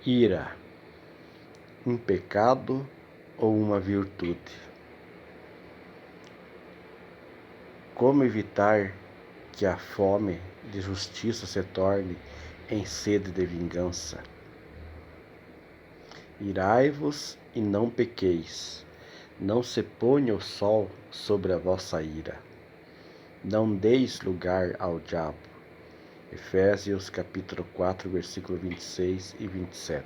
Ira, um pecado ou uma virtude? Como evitar que a fome de justiça se torne em sede de vingança? Irai-vos e não pequeis, não se ponha o sol sobre a vossa ira. Não deis lugar ao diabo. Efésios capítulo 4, versículo 26 e 27.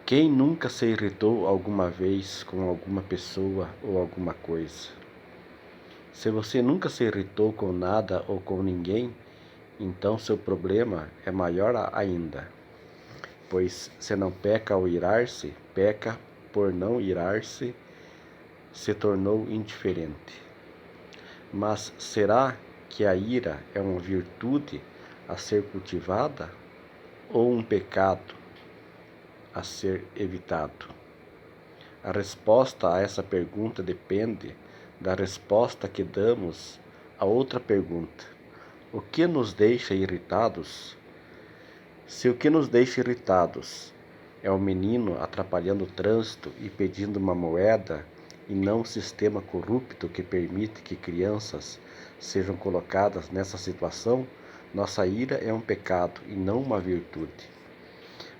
Quem nunca se irritou alguma vez com alguma pessoa ou alguma coisa? Se você nunca se irritou com nada ou com ninguém, então seu problema é maior ainda. Pois se não peca ao irar-se, peca por não irar-se, se tornou indiferente. Mas será que a ira é uma virtude a ser cultivada ou um pecado a ser evitado? A resposta a essa pergunta depende da resposta que damos a outra pergunta: o que nos deixa irritados? Se o que nos deixa irritados é o menino atrapalhando o trânsito e pedindo uma moeda, e não um sistema corrupto que permite que crianças sejam colocadas nessa situação, nossa ira é um pecado e não uma virtude.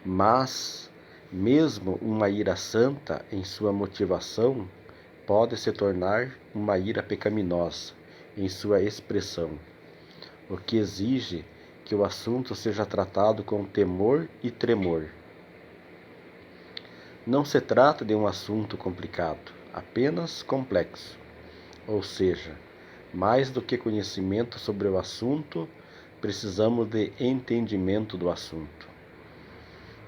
Mas, mesmo uma ira santa em sua motivação, pode se tornar uma ira pecaminosa em sua expressão, o que exige que o assunto seja tratado com temor e tremor. Não se trata de um assunto complicado, apenas complexo. Ou seja, mais do que conhecimento sobre o assunto, precisamos de entendimento do assunto.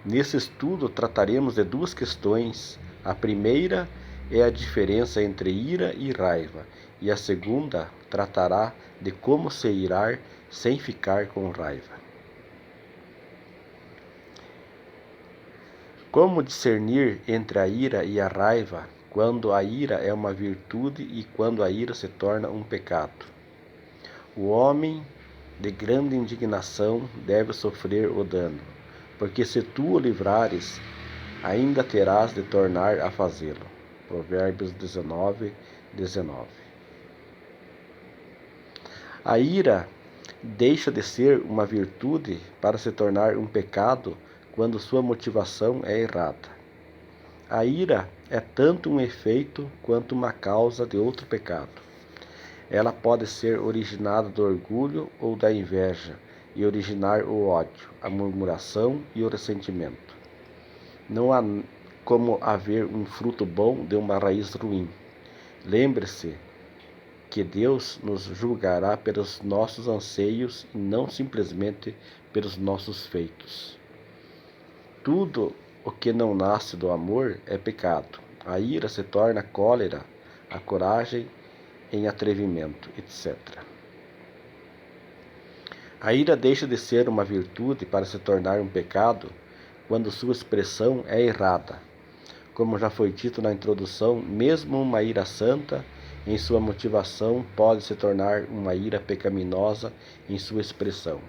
Nesse estudo trataremos de duas questões. A primeira é a diferença entre ira e raiva, e a segunda tratará de como se irar sem ficar com raiva. Como discernir entre a ira e a raiva quando a ira é uma virtude e quando a ira se torna um pecado? O homem de grande indignação deve sofrer o dano, porque se tu o livrares, ainda terás de tornar a fazê-lo. Provérbios 19, 19. A ira deixa de ser uma virtude para se tornar um pecado quando sua motivação é errada. A ira é tanto um efeito quanto uma causa de outro pecado. Ela pode ser originada do orgulho ou da inveja e originar o ódio, a murmuração e o ressentimento. Não há como haver um fruto bom de uma raiz ruim. Lembre-se que Deus nos julgará pelos nossos anseios e não simplesmente pelos nossos feitos. Tudo o que não nasce do amor é pecado. A ira se torna cólera, a coragem em atrevimento, etc. A ira deixa de ser uma virtude para se tornar um pecado quando sua expressão é errada. Como já foi dito na introdução, mesmo uma ira santa, em sua motivação, pode se tornar uma ira pecaminosa em sua expressão.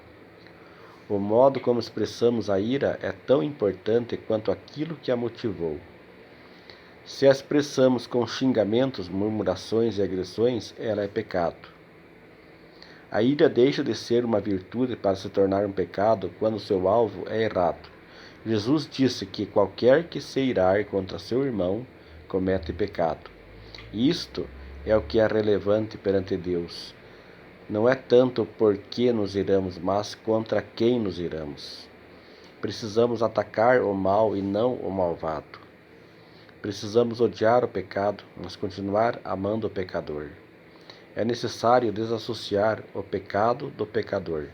O modo como expressamos a ira é tão importante quanto aquilo que a motivou. Se a expressamos com xingamentos, murmurações e agressões, ela é pecado. A ira deixa de ser uma virtude para se tornar um pecado quando seu alvo é errado. Jesus disse que qualquer que se irar contra seu irmão comete pecado. Isto é o que é relevante perante Deus. Não é tanto por que nos iramos, mas contra quem nos iramos. Precisamos atacar o mal e não o malvado. Precisamos odiar o pecado, mas continuar amando o pecador. É necessário desassociar o pecado do pecador.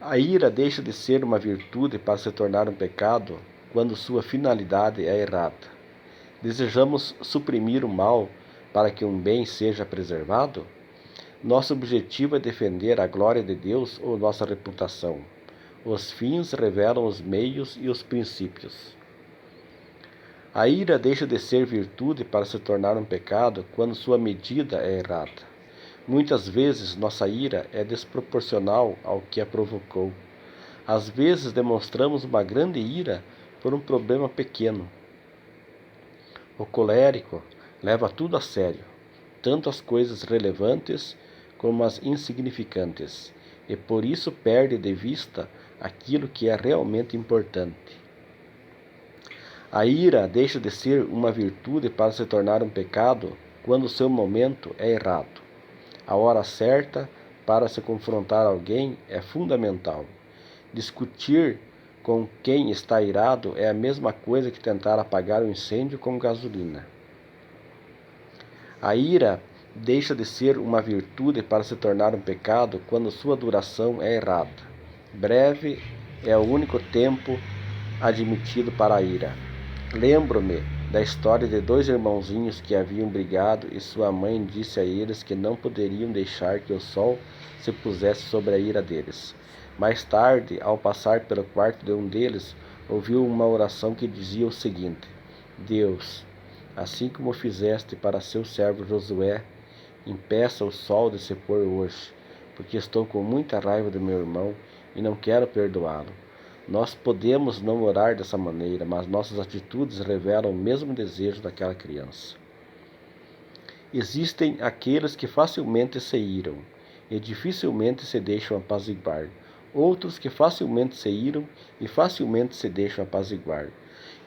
A ira deixa de ser uma virtude para se tornar um pecado quando sua finalidade é errada. Desejamos suprimir o mal para que um bem seja preservado? Nosso objetivo é defender a glória de Deus ou nossa reputação. Os fins revelam os meios e os princípios. A ira deixa de ser virtude para se tornar um pecado quando sua medida é errada. Muitas vezes nossa ira é desproporcional ao que a provocou. Às vezes demonstramos uma grande ira por um problema pequeno. O colérico leva tudo a sério, tanto as coisas relevantes como as insignificantes, e por isso perde de vista aquilo que é realmente importante. A ira deixa de ser uma virtude para se tornar um pecado quando seu momento é errado. A hora certa para se confrontar alguém é fundamental. Discutir com quem está irado é a mesma coisa que tentar apagar um incêndio com gasolina. A ira deixa de ser uma virtude para se tornar um pecado quando sua duração é errada. Breve é o único tempo admitido para a ira. Lembro-me da história de dois irmãozinhos que haviam brigado e sua mãe disse a eles que não poderiam deixar que o sol se pusesse sobre a ira deles. Mais tarde, ao passar pelo quarto de um deles, ouviu uma oração que dizia o seguinte: Deus, assim como fizeste para seu servo Josué, impeça o sol de se pôr hoje, porque estou com muita raiva do meu irmão e não quero perdoá-lo. Nós podemos não orar dessa maneira, mas nossas atitudes revelam o mesmo desejo daquela criança. Existem aqueles que facilmente se iram e dificilmente se deixam apaziguar, outros que facilmente se iram e facilmente se deixam apaziguar,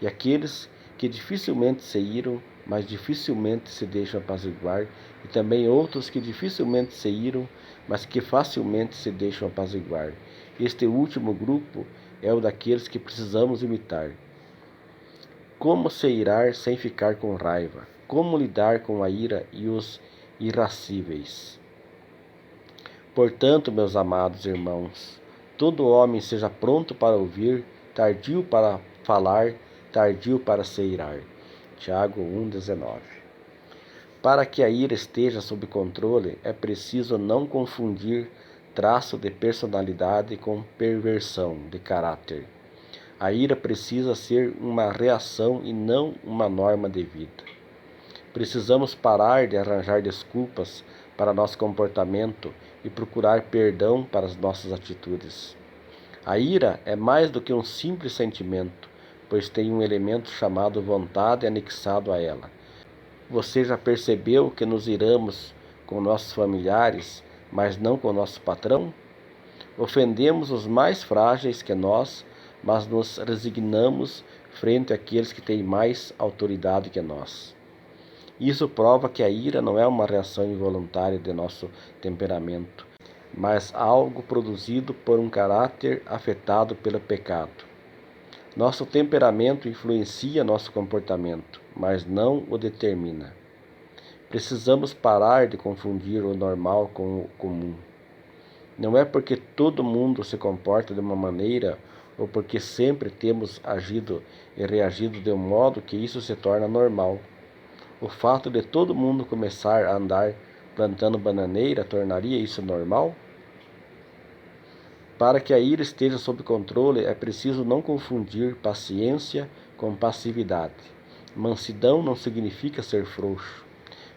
e aqueles que dificilmente se iram, mas dificilmente se deixam apaziguar, e também outros que dificilmente se iram, mas que facilmente se deixam apaziguar. Este último grupo é o daqueles que precisamos imitar. Como se irar sem ficar com raiva? Como lidar com a ira e os irascíveis? Portanto, meus amados irmãos, todo homem seja pronto para ouvir, tardio para falar, tardio para se irar. Tiago 1,19. Para que a ira esteja sob controle, é preciso não confundir traço de personalidade com perversão de caráter. A ira precisa ser uma reação e não uma norma de vida. Precisamos parar de arranjar desculpas para nosso comportamento e procurar perdão para as nossas atitudes. A ira é mais do que um simples sentimento, pois tem um elemento chamado vontade anexado a ela. Você já percebeu que nos iramos com nossos familiares, mas não com nosso patrão? Ofendemos os mais frágeis que nós, mas nos resignamos frente àqueles que têm mais autoridade que nós. Isso prova que a ira não é uma reação involuntária de nosso temperamento, mas algo produzido por um caráter afetado pelo pecado. Nosso temperamento influencia nosso comportamento, mas não o determina. Precisamos parar de confundir o normal com o comum. Não é porque todo mundo se comporta de uma maneira ou porque sempre temos agido e reagido de um modo que isso se torna normal. O fato de todo mundo começar a andar plantando bananeira tornaria isso normal? Para que a ira esteja sob controle, é preciso não confundir paciência com passividade. Mansidão não significa ser frouxo.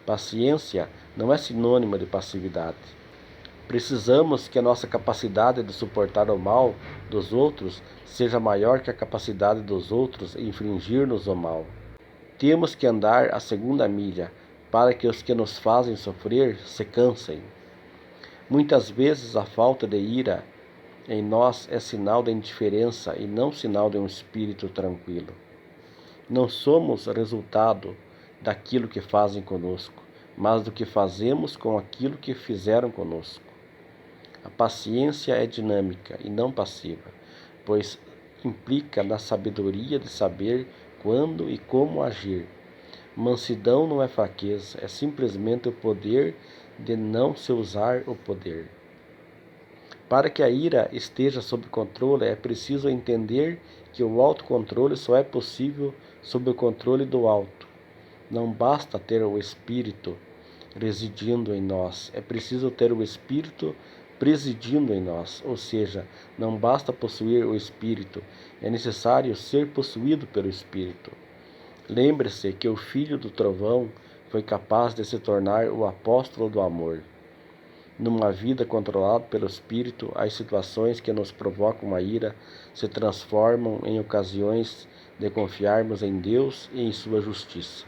Paciência não é sinônimo de passividade. Precisamos que a nossa capacidade de suportar o mal dos outros seja maior que a capacidade dos outros em infligir-nos o mal. Temos que andar a segunda milha para que os que nos fazem sofrer se cansem. Muitas vezes a falta de ira em nós é sinal de indiferença e não sinal de um espírito tranquilo. Não somos resultado daquilo que fazem conosco, mas do que fazemos com aquilo que fizeram conosco. A paciência é dinâmica e não passiva, pois implica na sabedoria de saber quando e como agir. Mansidão não é fraqueza, é simplesmente o poder de não se usar o poder. Para que a ira esteja sob controle, é preciso entender que o autocontrole só é possível sob o controle do alto. Não basta ter o Espírito residindo em nós, é preciso ter o Espírito presidindo em nós, ou seja, não basta possuir o Espírito, é necessário ser possuído pelo Espírito. Lembre-se que o filho do trovão foi capaz de se tornar o apóstolo do amor. Numa vida controlada pelo Espírito, as situações que nos provocam a ira se transformam em ocasiões de confiarmos em Deus e em sua justiça.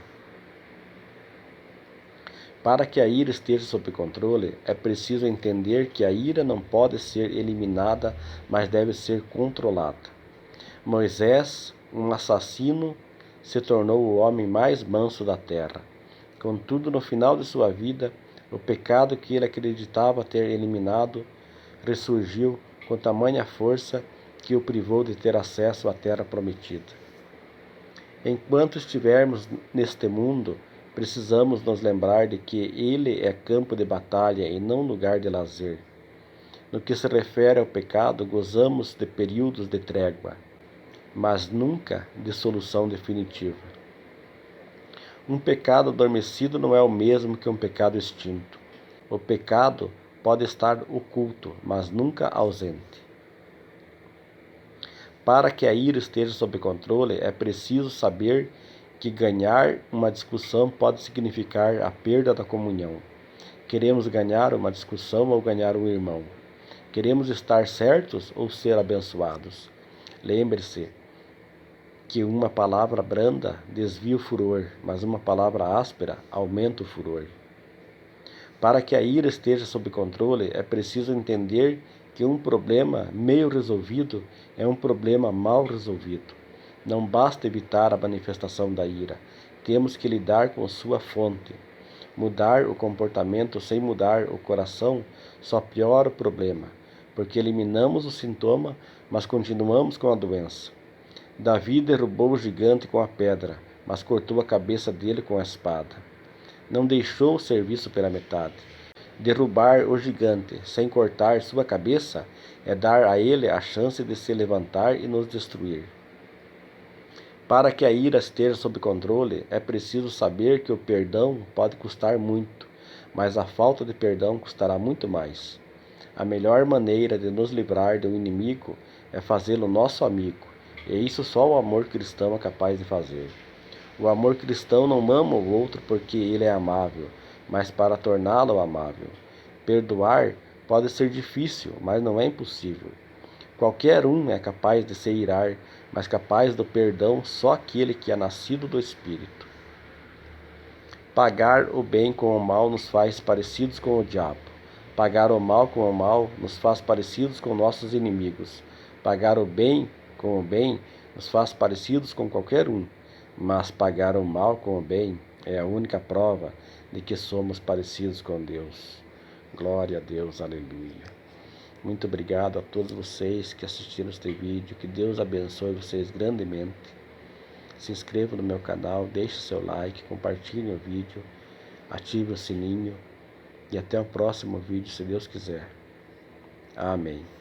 Para que a ira esteja sob controle, é preciso entender que a ira não pode ser eliminada, mas deve ser controlada. Moisés, um assassino, se tornou o homem mais manso da terra. Contudo, no final de sua vida, o pecado que ele acreditava ter eliminado ressurgiu com tamanha força que o privou de ter acesso à terra prometida. Enquanto estivermos neste mundo, precisamos nos lembrar de que ele é campo de batalha e não lugar de lazer. No que se refere ao pecado, gozamos de períodos de trégua, mas nunca de solução definitiva. Um pecado adormecido não é o mesmo que um pecado extinto. O pecado pode estar oculto, mas nunca ausente. Para que a ira esteja sob controle, é preciso saber que ganhar uma discussão pode significar a perda da comunhão. Queremos ganhar uma discussão ou ganhar um irmão? Queremos estar certos ou ser abençoados? Lembre-se que uma palavra branda desvia o furor, mas uma palavra áspera aumenta o furor. Para que a ira esteja sob controle, é preciso entender que um problema meio resolvido é um problema mal resolvido. Não basta evitar a manifestação da ira, temos que lidar com sua fonte. Mudar o comportamento sem mudar o coração só piora o problema, porque eliminamos o sintoma, mas continuamos com a doença. Davi derrubou o gigante com a pedra, mas cortou a cabeça dele com a espada. Não deixou o serviço pela metade. Derrubar o gigante sem cortar sua cabeça é dar a ele a chance de se levantar e nos destruir. Para que a ira esteja sob controle, é preciso saber que o perdão pode custar muito, mas a falta de perdão custará muito mais. A melhor maneira de nos livrar do inimigo é fazê-lo nosso amigo, e isso só o amor cristão é capaz de fazer. O amor cristão não ama o outro porque ele é amável, mas para torná-lo amável. Perdoar pode ser difícil, mas não é impossível. Qualquer um é capaz de se irar, mas capaz do perdão só aquele que é nascido do Espírito. Pagar o bem com o mal nos faz parecidos com o diabo. Pagar o mal com o mal nos faz parecidos com nossos inimigos. Pagar o bem com o bem nos faz parecidos com qualquer um. Mas pagar o mal com o bem é a única prova de que somos parecidos com Deus. Glória a Deus, aleluia. Muito obrigado a todos vocês que assistiram este vídeo. Que Deus abençoe vocês grandemente. Se inscreva no meu canal, deixe seu like, compartilhe o vídeo, ative o sininho e até o próximo vídeo, se Deus quiser. Amém.